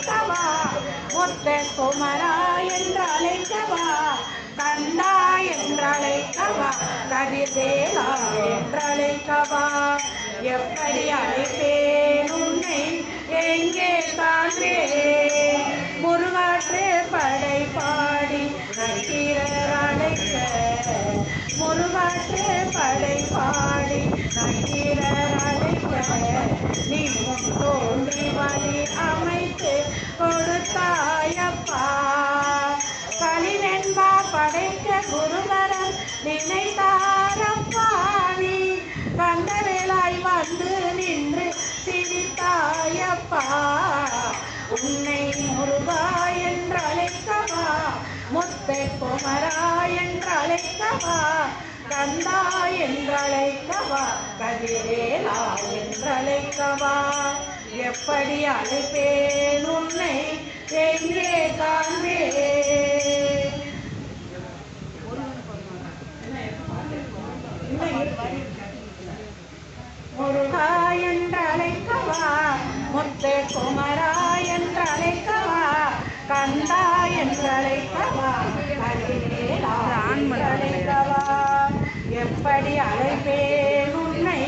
அழைக்கவா மொத்த குமரா என்று அழைக்கவா கந்தா என்றழைக்கவா கதிர்வேலா என்றழைக்கவா எப்படி அழைப்பேன் உன்னை எங்கே காண்பேன் முருகாற்று படை பாடி நக்கீரர் அழைக்க முருகாற்று படை பாடி நக்கீரர் அழைக்க நீ முன் தோன்றி வழி அமைத்து கொடுத்தாயப்பா கலிவெண்பா படைக்க குருவரன் நினைத்தாரப்பா நீ கந்தவேலாய் வந்து நின்று சிரித்தாயப்பா உன்னை முருகா என்று அழைக்கவா முத்தை குமரா என்று அழைக்கவா கந்தா என்று அழைக்கவா கதிரேலா என்று அழைக்கவா எப்படி அழைப்பேன் உன்னை எங்கே காண்பேன் முருகா என்று அழைக்கவா முத்தை குமரா என்று அழைக்கவா கந்தா என்று அழைக்கவா கதிரேலா என்று அழைக்கவா எப்படி அழைப்பேன் உன்னை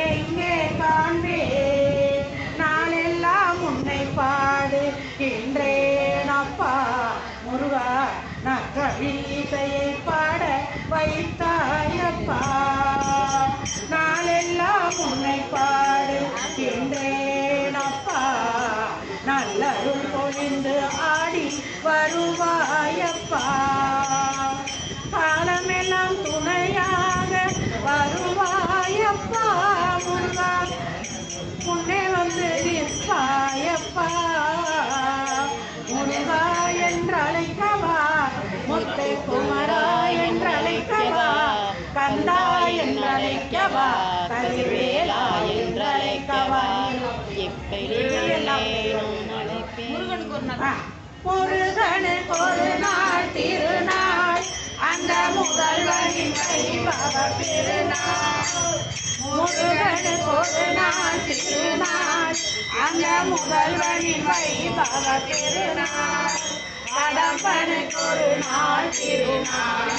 எங்கே காண்பேன் நாளெல்லாம் உன்னை பாடுகின்றேன் அப்பா முருகா நான் கவிதையை பாட வைத்தாயப்பா நாளெல்லாம் உன்னை பாடுகின்றேன் அப்பா நல்லருள் பொழிந்து ஆடி வருவாயப்பா காலமெல்லாம் துணையாக வருவாயப்பா முருகா முன்னே வந்து நிற்பாயப்பா முருகா என்று அழைக்கவா முத்தை குமரா என்று அழைக்கவா கந்தா என்று அழைக்கவா கதிர்வேலா என்று அழைக்கவா முருகனுக்கு ஒரு நாள் திருநாள் அந்த முதல்வனின் வைபவ பெருநாள் முருகனுக்கு ஒரு நாள் திருநாள் அந்த முதல்வனின் வைபவ பெருநாள் கடம்பனுக்கு ஒரு நாள் திருநாள்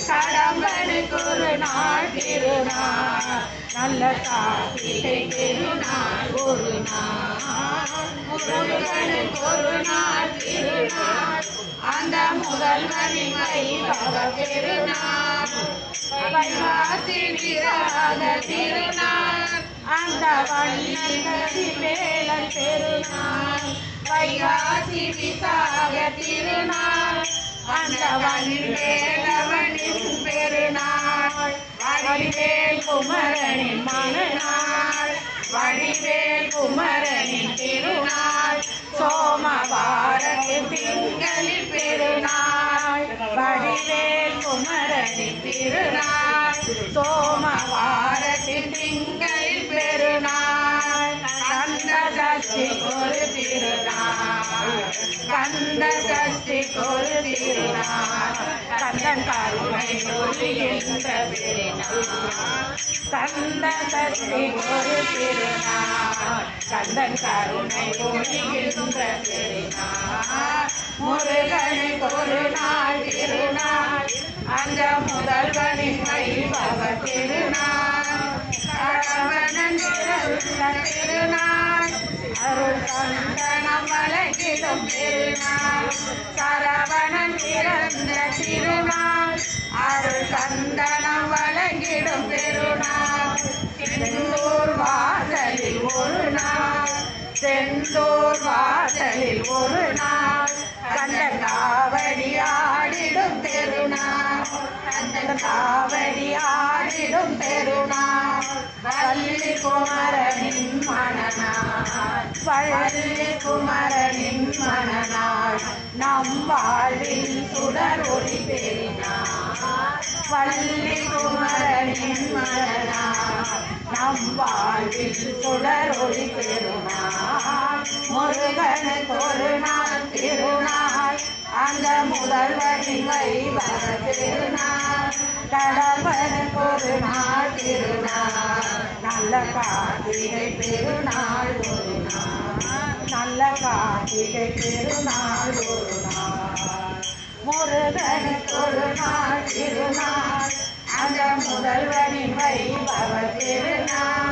கடம்பனுக்கு ஒரு நாள் திருநாள் நல்ல கார்த்திகை திருநாள் ஒரு நாள் முருகனுக்கு ஒரு நாள் திருநாள் அந்த முதல்வனின் வைபவ பெருநாள் வைகாசி விராத திருநாள் அந்த வண்ணி வேலன் பெருநாள் வைகாசி விசாக திருநாள் அந்த வன்வேலவனின் பெருநாள் வடிவேல் குமரனின் மனநாள் வடிவேல் குமரனின் திருநாள் சோமவாரத்து திங்களில் பெருநாள் வடிவேல் குமரனின் திருநாள் சோமவாரத்து திங்களில் பெருநாள் கந்த சஷ்டிக்கு ஒரு திருநாள் கந்த சஷ்டிக்கு ஒரு திருநாள் கந்தன் கருணை ஒளிகின்ற பெருநாள் கந்த சஷ்டிக்கு ஒரு திருநாள் கந்தன் கருணை ஒளிகின்ற பெருநாள் முருகனுக்கு ஒரு நாள் திருநாள் அந்த முதல்வனின் வைபவ திருநாள் கடம்பனன் பிறந்த திருநாள் அருள் சந்தனம் வழங்கிடும் பெருநாள் சரவணன் பிறந்த திருநாள் அருள் சந்தனம் வழங்கிடும் பெருநாள் செந்தூர் வாசலில் ஒரு நாள் செந்தூர் வாசலில் ஒரு நாள் கந்த காவடி ஆடிடும் பெருநாள் கந்த காவடி ஆடிடும் பெருநாள் வள்ளி குமரனின் மனநாள் வள்ளி குமரனின் மனநாள் நம் வாழ்வில் சுடர் ஒளி பெருநாள் வள்ளி குமரனின் மனநாள் நம் வாழ்வில் சுடர் ஒளி பெருநாள் முருகனுக்கு ஒரு நாள் திருநாள் அந்த முதல்வனின் வைபவ திருநாள் கடம்பனுக்கு ஒரு நாள் திருநாள் நல்ல கார்த்திகை பெருநாள் ஒரு நாள் நல்ல கார்த்திகை கார்த்திகை திருநாள் ஒரு நாள் முருகனுக்கு ஒரு நாள் திருநாள் அந்த முதல்வனின் வைபவ திருநாள்.